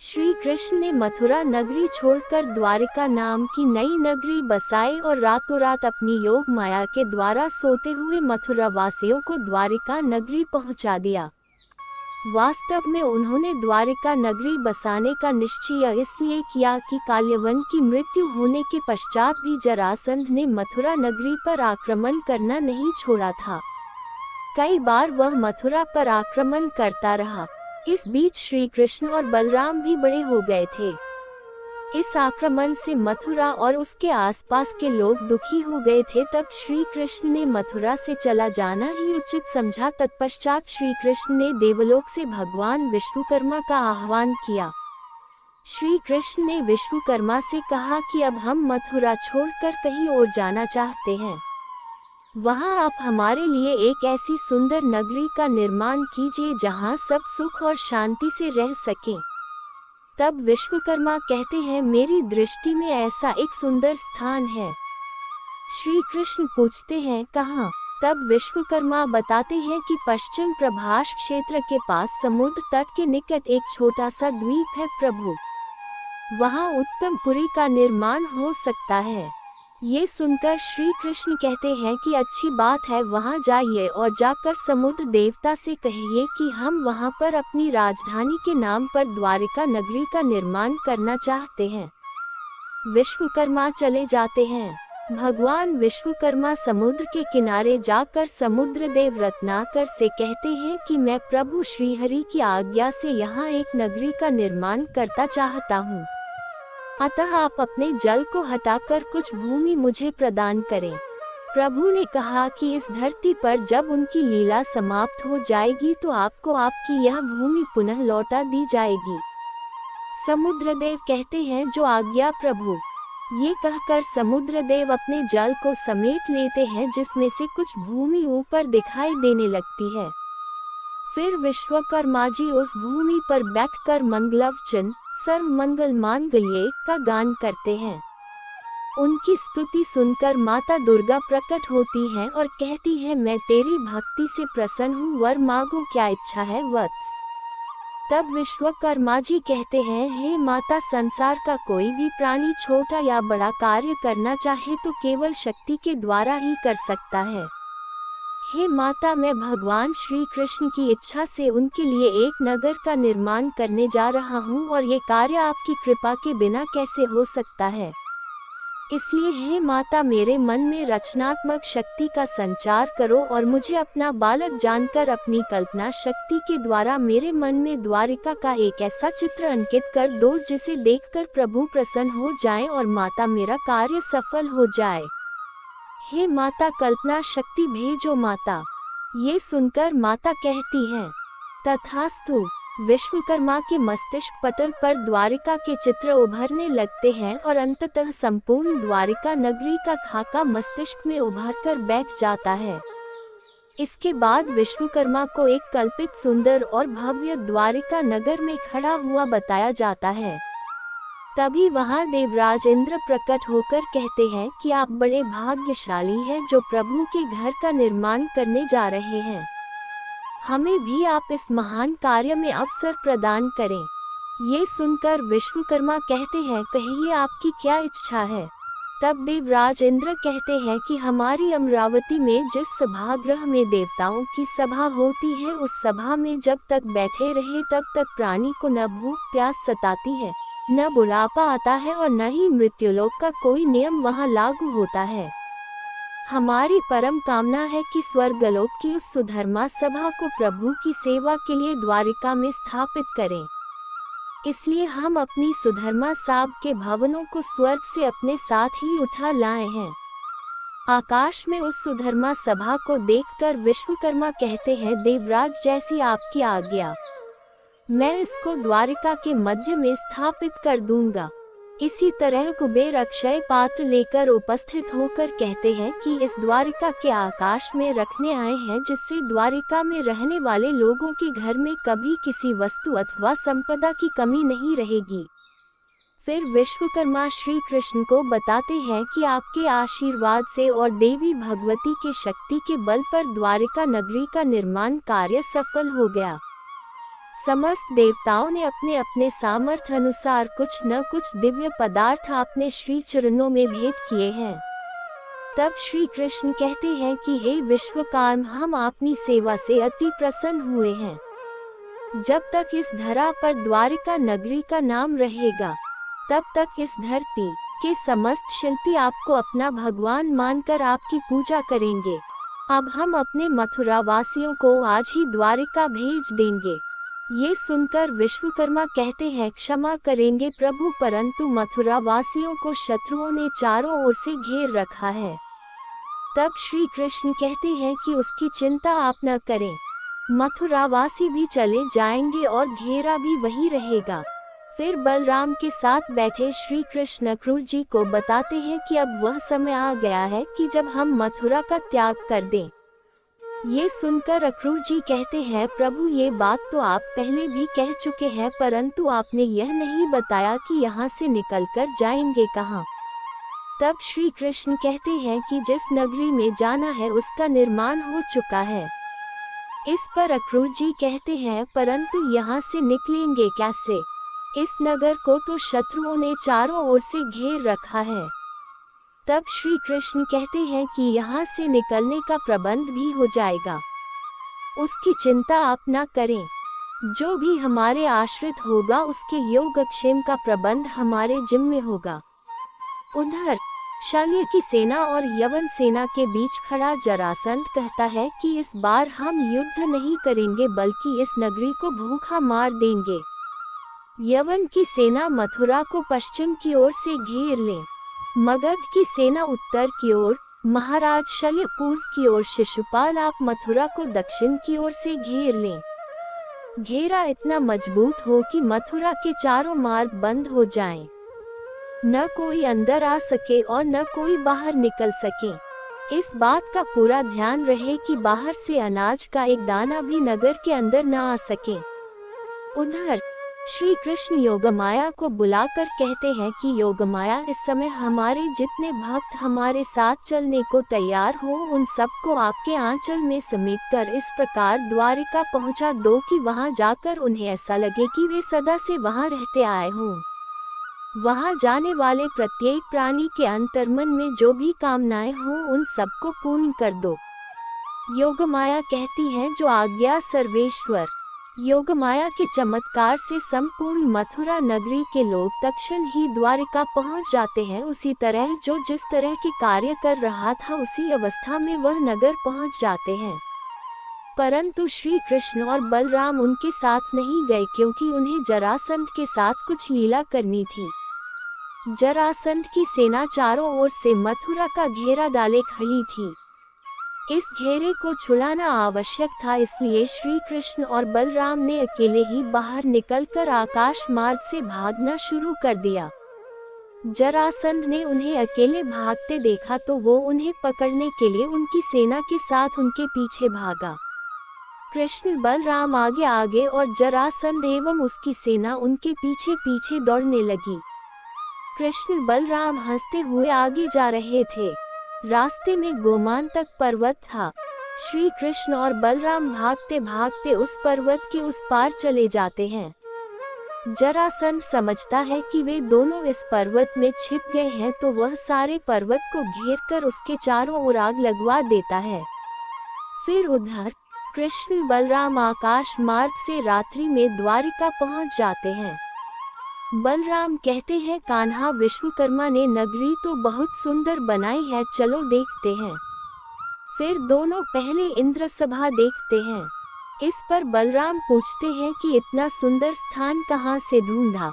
श्री कृष्ण ने मथुरा नगरी छोड़कर द्वारिका नाम की नई नगरी बसाई और रातों रात अपनी योग माया के द्वारा सोते हुए मथुरा वासियों को द्वारिका नगरी पहुंचा दिया। वास्तव में उन्होंने द्वारिका नगरी बसाने का निश्चय इसलिए किया कि काल्यवन की मृत्यु होने के पश्चात भी जरासंध ने मथुरा नगरी पर आक्रमण करना नहीं छोड़ा था। कई बार वह मथुरा पर आक्रमण करता रहा। इस बीच श्री कृष्ण और बलराम भी बड़े हो गए थे। इस आक्रमण से मथुरा और उसके आसपास के लोग दुखी हो गए थे। तब श्री कृष्ण ने मथुरा से चला जाना ही उचित समझा। तत्पश्चात श्री कृष्ण ने देवलोक से भगवान विश्वकर्मा का आह्वान किया। श्री कृष्ण ने विश्वकर्मा से कहा कि अब हम मथुरा छोड़कर कहीं और जाना चाहते हैं। वहां आप हमारे लिए एक ऐसी सुंदर नगरी का निर्माण कीजिए जहां सब सुख और शांति से रह सकें। तब विश्वकर्मा कहते हैं, मेरी दृष्टि में ऐसा एक सुंदर स्थान है। श्री कृष्ण पूछते हैं, कहाँ? तब विश्वकर्मा बताते हैं कि पश्चिम प्रभास क्षेत्र के पास समुद्र तट के निकट एक छोटा सा द्वीप है प्रभु। वहाँ उत्तम पुरी का निर्माण हो सकता है। ये सुनकर श्री कृष्ण कहते हैं कि अच्छी बात है, वहां जाइए और जाकर समुद्र देवता से कहिए कि हम वहां पर अपनी राजधानी के नाम पर द्वारिका नगरी का निर्माण करना चाहते हैं। विश्वकर्मा चले जाते हैं। भगवान विश्वकर्मा समुद्र के किनारे जाकर समुद्र देव रत्नाकर से कहते हैं कि मैं प्रभु श्रीहरि की आज्ञा से यहाँ एक नगरी का निर्माण करता चाहता हूँ। अतः आप अपने जल को हटाकर कुछ भूमि मुझे प्रदान करें। प्रभु ने कहा कि इस धरती पर जब उनकी लीला समाप्त हो जाएगी तो आपको आपकी यह भूमि पुनः लौटा दी जाएगी। समुद्रदेव कहते हैं, जो आज्ञा प्रभु। ये कहकर समुद्रदेव अपने जल को समेट लेते हैं, जिसमें से कुछ भूमि ऊपर दिखाई देने लगती है। फिर विश्वकर्मा जी उस भूमि पर बैठकर मंगलवचन सर्व मंगल मांगल्ये का गान करते हैं। उनकी स्तुति सुनकर माता दुर्गा प्रकट होती हैं और कहती है, मैं तेरी भक्ति से प्रसन्न हूँ, वर मांगो, क्या इच्छा है वत्स। तब विश्वकर्मा जी कहते हैं, हे माता, संसार का कोई भी प्राणी छोटा या बड़ा कार्य करना चाहे तो केवल शक्ति के द्वारा ही कर सकता है। हे माता, मैं भगवान श्री कृष्ण की इच्छा से उनके लिए एक नगर का निर्माण करने जा रहा हूँ और ये कार्य आपकी कृपा के बिना कैसे हो सकता है। इसलिए हे माता, मेरे मन में रचनात्मक शक्ति का संचार करो और मुझे अपना बालक जानकर अपनी कल्पना शक्ति के द्वारा मेरे मन में द्वारिका का एक ऐसा चित्र अंकित कर दो जिसे देखकर प्रभु प्रसन्न हो जाएं और माता मेरा कार्य सफल हो जाए। हे माता, कल्पना शक्ति भेजो माता। ये सुनकर माता कहती हैं, तथास्तु। विश्वकर्मा के मस्तिष्क पटल पर द्वारिका के चित्र उभरने लगते हैं और अंततः संपूर्ण द्वारिका नगरी का खाका मस्तिष्क में उभरकर बैठ जाता है। इसके बाद विश्वकर्मा को एक कल्पित सुंदर और भव्य द्वारिका नगर में खड़ा हुआ बताया जाता है। तभी वहां देवराज इंद्र प्रकट होकर कहते हैं कि आप बड़े भाग्यशाली हैं जो प्रभु के घर का निर्माण करने जा रहे हैं। हमें भी आप इस महान कार्य में अवसर प्रदान करें। ये सुनकर विश्वकर्मा कहते हैं, कहिए आपकी क्या इच्छा है। तब देवराज इंद्र कहते हैं कि हमारी अमरावती में जिस सभागृह में देवताओं की सभा होती है, उस सभा में जब तक बैठे रहे तब तक प्राणी को न भूख प्यास सताती है, न बुढ़ापा आता है और न ही मृत्युलोक का कोई नियम वहां लागू होता है। हमारी परम कामना है कि स्वर्गलोक की उस सुधर्मा सभा को प्रभु की सेवा के लिए द्वारिका में स्थापित करें। इसलिए हम अपनी सुधर्मा साब के भवनों को स्वर्ग से अपने साथ ही उठा लाए हैं। आकाश में उस सुधर्मा सभा को देखकर विश्वकर्मा कहते हैं, देवराज, जैसी आपकी आज्ञा। मैं इसको द्वारिका के मध्य में स्थापित कर दूंगा। इसी तरह कुबेर अक्षय पात्र लेकर उपस्थित होकर कहते हैं कि इस द्वारिका के आकाश में रखने आए हैं, जिससे द्वारिका में रहने वाले लोगों के घर में कभी किसी वस्तु अथवा संपदा की कमी नहीं रहेगी। फिर विश्वकर्मा श्री कृष्ण को बताते हैं कि आपके आशीर्वाद से और देवी भगवती के शक्ति के बल पर द्वारिका नगरी का निर्माण कार्य सफल हो गया। समस्त देवताओं ने अपने अपने सामर्थ्य अनुसार कुछ न कुछ दिव्य पदार्थ अपने श्री चरणों में भेंट किए हैं। तब श्री कृष्ण कहते हैं कि हे विश्वकर्म, हम अपनी सेवा से अति प्रसन्न हुए हैं। जब तक इस धरा पर द्वारिका नगरी का नाम रहेगा, तब तक इस धरती के समस्त शिल्पी आपको अपना भगवान मानकर आपकी पूजा करेंगे। अब हम अपने मथुरा वासियों को आज ही द्वारिका भेज देंगे। ये सुनकर विश्वकर्मा कहते हैं, क्षमा करेंगे प्रभु, परंतु मथुरा वासियों को शत्रुओं ने चारों ओर से घेर रखा है। तब श्री कृष्ण कहते हैं कि उसकी चिंता आप न करें, मथुरावासी भी चले जाएंगे और घेरा भी वही रहेगा। फिर बलराम के साथ बैठे श्री कृष्ण अक्रूर जी को बताते हैं कि अब वह समय आ गया है कि जब हम मथुरा का त्याग कर दें। ये सुनकर अक्रूर जी कहते हैं, प्रभु ये बात तो आप पहले भी कह चुके हैं, परंतु आपने यह नहीं बताया कि यहाँ से निकलकर जाएंगे कहाँ। तब श्री कृष्ण कहते हैं कि जिस नगरी में जाना है उसका निर्माण हो चुका है। इस पर अक्रूर जी कहते हैं, परंतु यहाँ से निकलेंगे कैसे? इस नगर को तो शत्रुओं ने चारों ओर से घेर रखा है। तब श्री कृष्ण कहते हैं कि यहाँ से निकलने का प्रबंध भी हो जाएगा, उसकी चिंता आप न करें। जो भी हमारे आश्रित होगा उसके योगक्षेम का प्रबंध हमारे जिम्मे होगा। उधर शल्य की सेना और यवन सेना के बीच खड़ा जरासंध कहता है कि इस बार हम युद्ध नहीं करेंगे, बल्कि इस नगरी को भूखा मार देंगे। यवन की सेना मथुरा को पश्चिम की ओर से घेर ले, मगध की सेना उत्तर की ओर, महाराज शल्य पूर्व की ओर, शिशुपाल आप मथुरा को दक्षिण की ओर से घेर लें। घेरा इतना मजबूत हो कि मथुरा के चारों मार्ग बंद हो जाएं। न कोई अंदर आ सके और न कोई बाहर निकल सके। इस बात का पूरा ध्यान रहे कि बाहर से अनाज का एक दाना भी नगर के अंदर न आ सके। उधर श्री कृष्ण योगमाया को बुलाकर कहते हैं कि योगमाया, इस समय हमारे जितने भक्त हमारे साथ चलने को तैयार हो, उन सबको आपके आंचल में समेटकर इस प्रकार द्वारिका पहुंचा दो कि वहां जाकर उन्हें ऐसा लगे कि वे सदा से वहां रहते आए हों। वहां जाने वाले प्रत्येक प्राणी के अंतर्मन में जो भी कामनाएं हों उन सबको पूर्ण कर दो। योगमाया कहती है, जो आज्ञा सर्वेश्वर। योगमाया के चमत्कार से संपूर्ण मथुरा नगरी के लोग तत्क्षण ही द्वारिका पहुंच जाते हैं। उसी तरह जो जिस तरह के कार्य कर रहा था उसी अवस्था में वह नगर पहुंच जाते हैं। परंतु श्री कृष्ण और बलराम उनके साथ नहीं गए, क्योंकि उन्हें जरासंध के साथ कुछ लीला करनी थी। जरासंध की सेना चारों ओर से मथुरा का घेरा डाले खड़ी थी। इस घेरे को छुड़ाना आवश्यक था, इसलिए श्री कृष्ण और बलराम ने अकेले ही बाहर निकलकर आकाश मार्ग से भागना शुरू कर दिया। जरासंध ने उन्हें अकेले भागते देखा तो वो उन्हें पकड़ने के लिए उनकी सेना के साथ उनके पीछे भागा। कृष्ण बलराम आगे आगे और जरासंध एवं उसकी सेना उनके पीछे पीछे दौड़ने लगी। कृष्ण बलराम हंसते हुए आगे जा रहे थे। रास्ते में गोमांतक पर्वत था। श्री कृष्ण और बलराम भागते भागते उस पर्वत के उस पार चले जाते हैं। जरासंध समझता है कि वे दोनों इस पर्वत में छिप गए हैं, तो वह सारे पर्वत को घेरकर उसके चारों ओर आग लगवा देता है। फिर उधर कृष्ण बलराम आकाश मार्ग से रात्रि में द्वारिका पहुंच जाते हैं। बलराम कहते हैं, कान्हा, विश्वकर्मा ने नगरी तो बहुत सुंदर बनाई है, चलो देखते हैं। फिर दोनों पहले इंद्र सभा देखते हैं। इस पर बलराम पूछते हैं कि इतना सुंदर स्थान कहाँ से ढूंढा।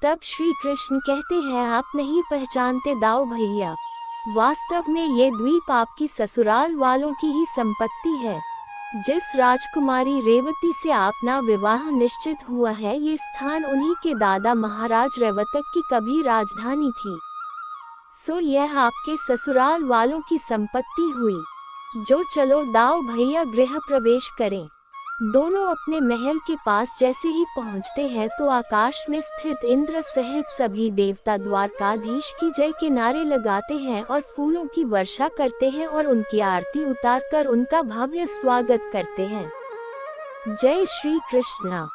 तब श्री कृष्ण कहते हैं, आप नहीं पहचानते दाऊ भैया, वास्तव में ये द्वीप आपकी ससुराल वालों की ही संपत्ति है। जिस राजकुमारी रेवती से अपना विवाह निश्चित हुआ है, ये स्थान उन्हीं के दादा महाराज रेवतक की कभी राजधानी थी। सो यह आपके ससुराल वालों की संपत्ति हुई। जो चलो दाऊ भैया, गृह प्रवेश करें। दोनों अपने महल के पास जैसे ही पहुंचते हैं तो आकाश में स्थित इंद्र सहित सभी देवता द्वारकाधीश की जय के नारे लगाते हैं और फूलों की वर्षा करते हैं और उनकी आरती उतारकर उनका भव्य स्वागत करते हैं। जय श्री कृष्णा।